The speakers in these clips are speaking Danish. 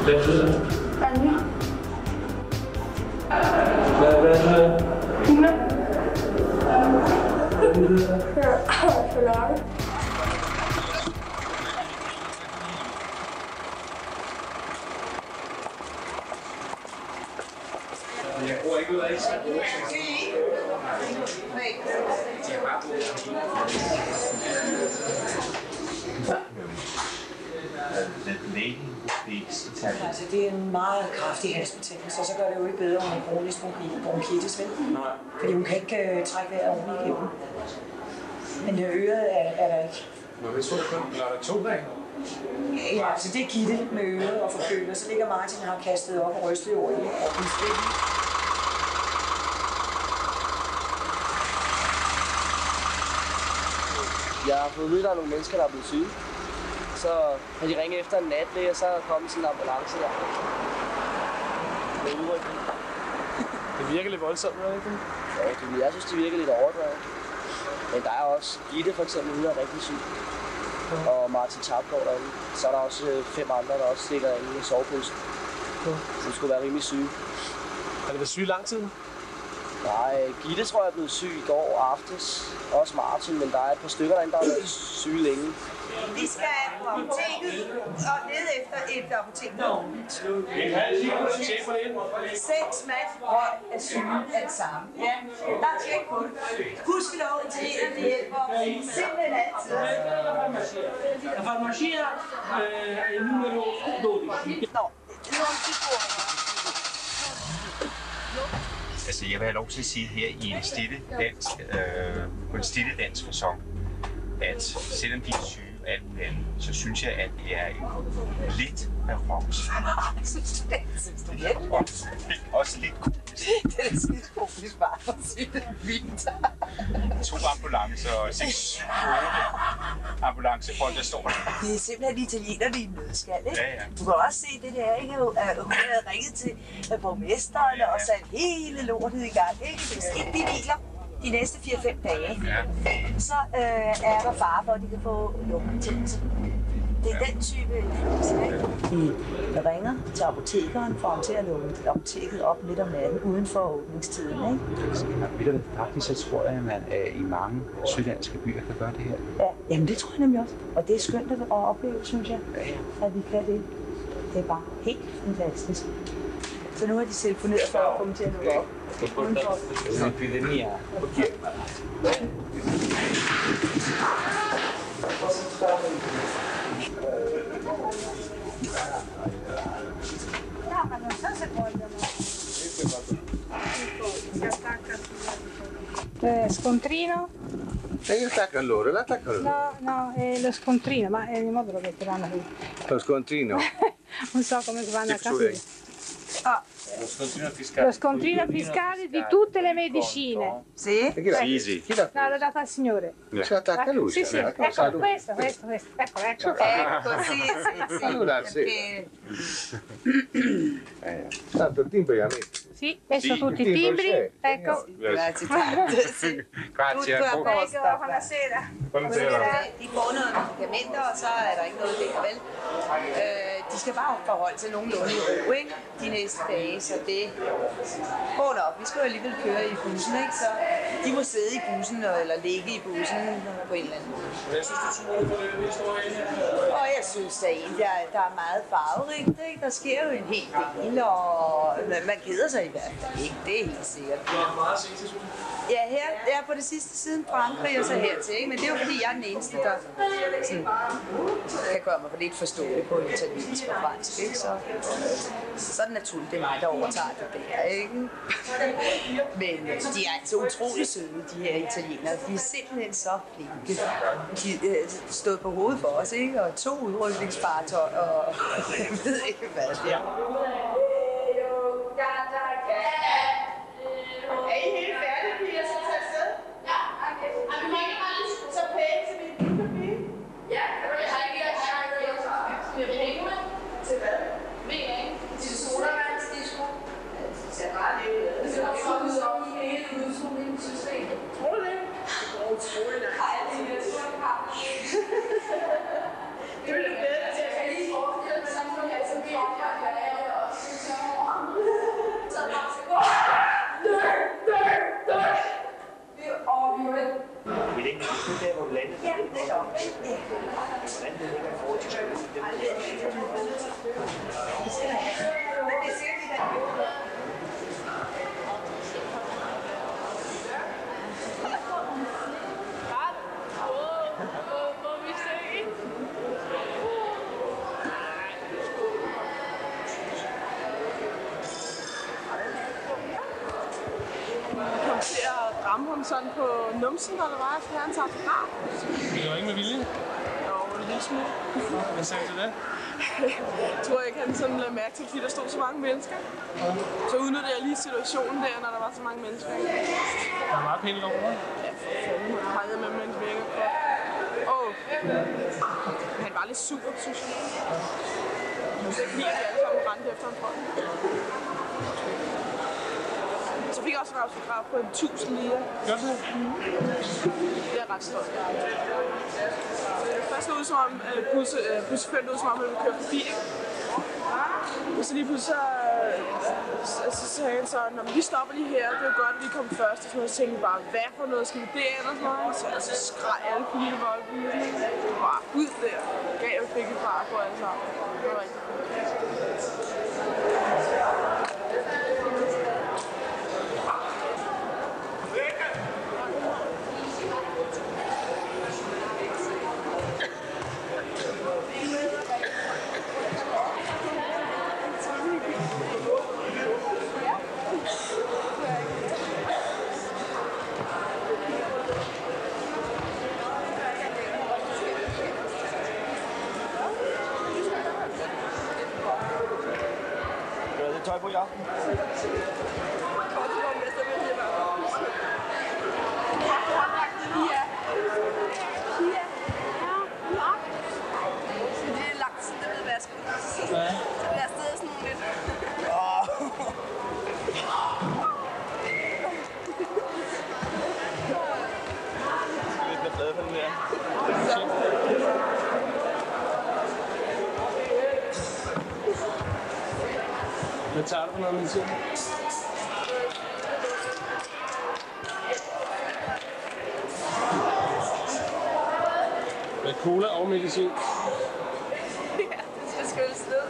Hvad hedder det? Anja. Hvad hedder det? Hune. Hvad hedder det? Charlotte. Jeg bruger ikke ud af det. Altså, det er en meget kraftig halsbetændelse, og så gør det jo ikke bedre, om man kronisk bronkitis, vel? Nej. Fordi hun kan ikke trække vejret ordentligt igennem. Men øret er der ikke. Nå, hvis du kun lader 2 dage. Ja, altså det er Gitte med øret og forkølet. Så ligger Martin og har kastet op og rystet over i og fuldstændig. Jeg har fået at vide, at der er nogle mennesker, der er blevet syge. Så har de ringet efter en natlæge, og så er der kommet sådan en ambulance der. Med udrykning. Det virker lidt voldsomt, eller ikke? Ja, jeg synes, det virker lidt overdrevet. Men der er også Gitte for eksempel, hun er rigtig syg. Og Martin Tapgaard derinde. Så er der også 5 andre, der også ligger inde i soveposen. Som skulle være rimelig syge. Har det været syg lang tid? Nej, Gitte tror jeg er blevet syg i går aftes. Også Martin, men der er et par stykker derinde, der har været syge længe. Vi skal på apoteket og lede efter et apoteknummer. 6 mand høj er syge alt sammen. Ja, der er tjek på det. Gudskelov, italienerne hjælper simpelthen altid. La farmacia è il numero 12. Nå, Altså, jeg vil have lov til at sige her i en på en stille dansk facon, at selvom de er syge og alt muligt andet, så synes jeg, at det er en lidt baroks. Det er også lidt komisk. det er skidt komisk bare for at sige det vildt. 2 ambulancer og 6-8 ambulancefolk, der står der. Det er simpelthen italienerne i en nødskal, ikke? Ja, ja. Du kan også se det der, ikke? At hun havde ringet til borgmesteren og sat hele lortet i gang, ikke? Hvis ikke de hviler de næste 4-5 dage, så er der fare for, at de kan få lungebetændelse. Det er den type influenza, ikke? De ringer til apotekeren for ham til at lukke apoteket op midt om natten uden for åbningstiden, ikke? Faktisk så tror jeg, at man i mange sydlandske byer kan gøre det her. Ja, jamen det tror jeg nemlig også. Og det er skønt at opleve, synes jeg, at vi kan det. Det er bare helt fantastisk. Så nu har de telefoneret for at komme til at lukke op. Udenfor. Epidemia. Scontrino? E io attaccano loro, l'attaccano loro. No, è lo scontrino, ma il modo lo metteranno qui. Lo scontrino. Non so come vanno a capire. Lo scontrino fiscale di tutte le medicine. Sì? Sì. No, l'ho data al signore. Ce l'attacca lui. Sì, ecco, questo. Ecco. Ecco, sì. Allora, sì. Tanto il timbro io metto. Sì, adesso tutti i timbri. Ecco. Grazie tanto. Sì. Grazie. Tutto a posto. Buonasera. De får noget medicamenter, og så er der ikke noget der, vel? De skal bare forholde sig nogenlunde i ro, ikke? De næste dage, så det går nok. Vi skal jo alligevel køre i bussen, ikke? Så de må sidde i bussen, eller ligge i bussen på en eller anden måde. Jeg synes, du tror på det historie her. Og jeg synes, der er meget farverigt, ikke? Der sker jo en hel del, og man keder sig i hvert fald ikke. Det er helt sikkert. Du har meget set til, synes jeg. Ja, her er på det sidste siden Frankrig og så hertil, ikke? Men det er jo fordi, jeg er den eneste, der sådan, kan gøre mig for lidt forståelig på italiensk og fransk, ikke? Så er det naturligt, det er mig, der overtager det der, ikke? Men de er altså utrolig søde, de her italienere. De er simpelthen så flinke. De stod på hovedet for os, ikke? Og 2 udrykningsfartøjer, og jeg ved ikke, hvad det er. Er I helt færdige, piger, så tager afsted? Ja, okay. Og vi må ikke bare lige så pænt, så vi kan blive? Ja, jeg har ikke skal vi ringe med? Til hvad? Ved jeg ikke. Til sodavandsdisco. Det ser bare lidt ud. Det ser bare ud som i hele udsugningssystemet. Tror du det? Det går utroligt nok. Ej, det er det vil du glæde dig til. Jeg kan lige forestille mig sammen med at Kom til at ramme ham sådan på numsen, eller hvad? For han tager fra. Det var ikke med vilje. Jo, en lille smule. Hvad sagde du til det? Jeg tror ikke, han sådan lagde mærke til, fordi der stod så mange mennesker. Så udnyttede jeg lige situationen der, når der var så mange mennesker. Der var meget pænt lov, hva'? Ja, for fanden. Jeg pegede med en vækker på. Han var lidt sur, synes jeg. Jeg synes ikke lige, at vi alle sammen rendte efter ham, tror jeg. Så fik jeg også en autograf på 1000 lire. Gør det? Det er ret stolt. Først lød ud som om, buschaufføren lød som om, at vi kørte forbi. Og så lige pludselig så sagde han så, når vi stopper lige her, det er jo godt, at vi kom først. Og så tænkte jeg bare, hvad for noget skal vi derinde og sådan noget. Så skreg alle politivoldene. Bare ud der. Gav og fik et par på alle sammen. Det var rigtig Tøj på i aften. Det er lang tid, det ved jeg sgu. Så det er stadig sådan lidt. Lidt med blade på den der. Hvad tager du for noget medicin? Med cola og medicin. Ja, det skal skyldes ned.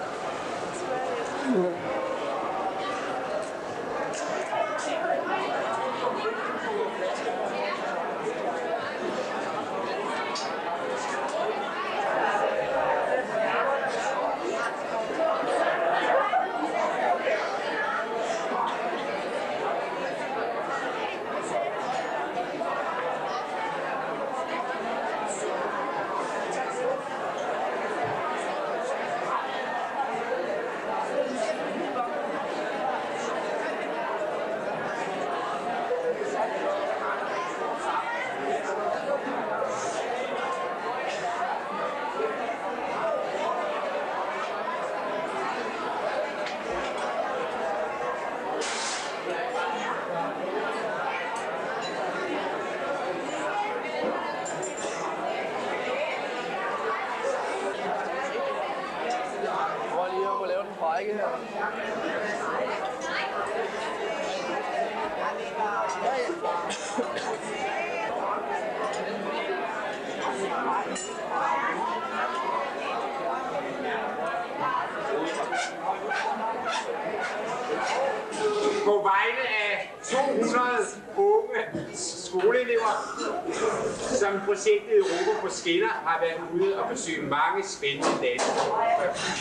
På vegne af 200 unge skoleelever, som projektet Europa på skinner har været ude og besøge mange spændende lande,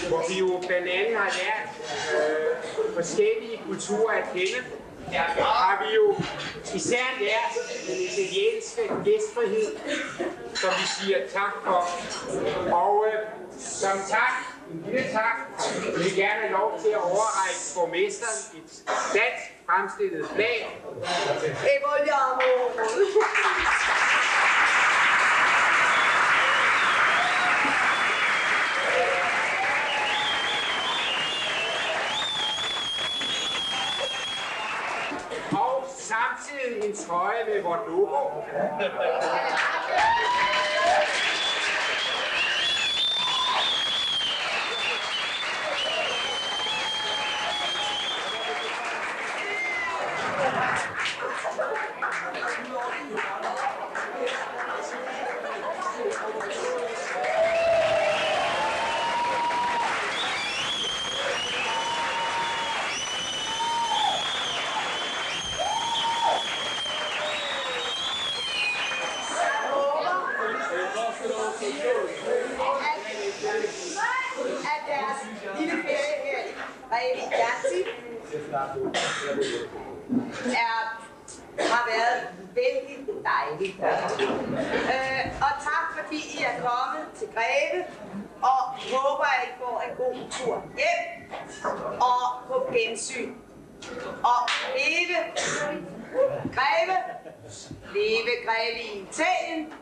hvor vi jo blandt andet har lært forskellige kulturer at kende. Har vi jo især lært den italienske gæstfrihed, som vi siger tak for. Og som tak, en lille tak, vil vi gerne have lov til at overrække borgmesteren et dansk fremstillet flag. E vogliamo! Og samtidig en trøje med vort logo. at deres lille ferie her i Revitanti har været vældig dejligt. Og tak fordi I er kommet til Greve, og håber at I får en god tur hjem og på gensyn. Og leve Greve, leve Greve i Italien.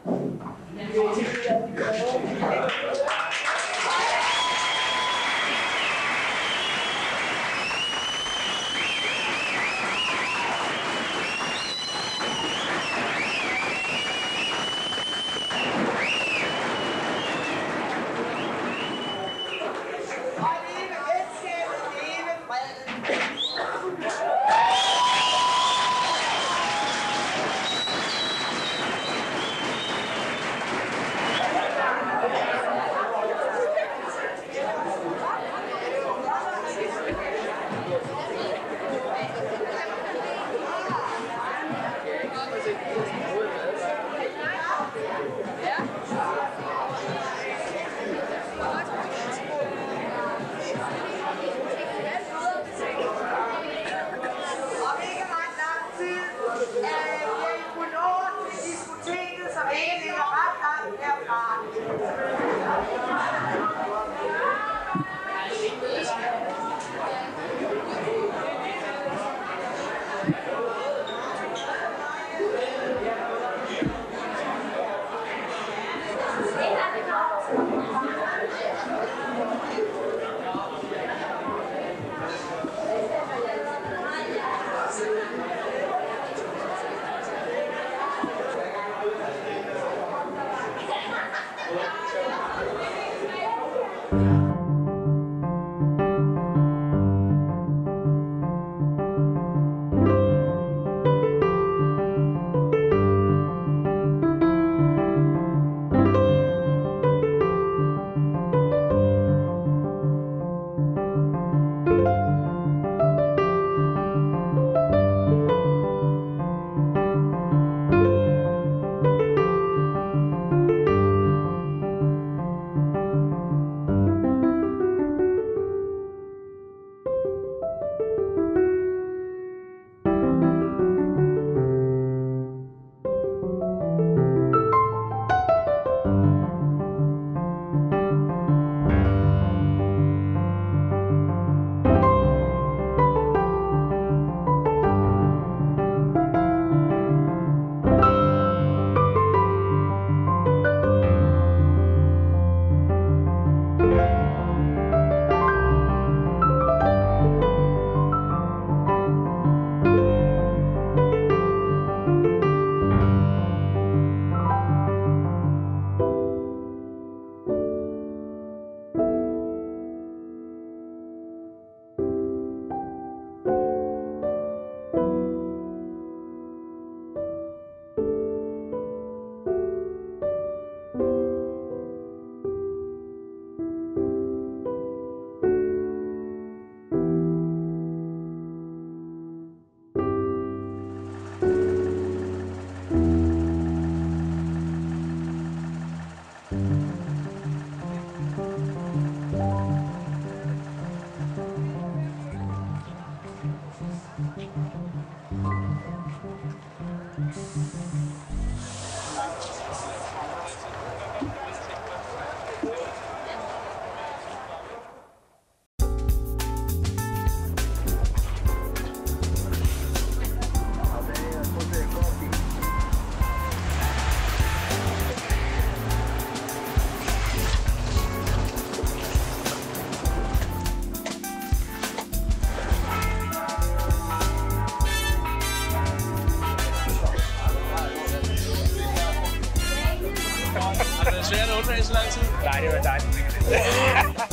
Har det været svært at undvære så lang tid? Nej, det var dejligt.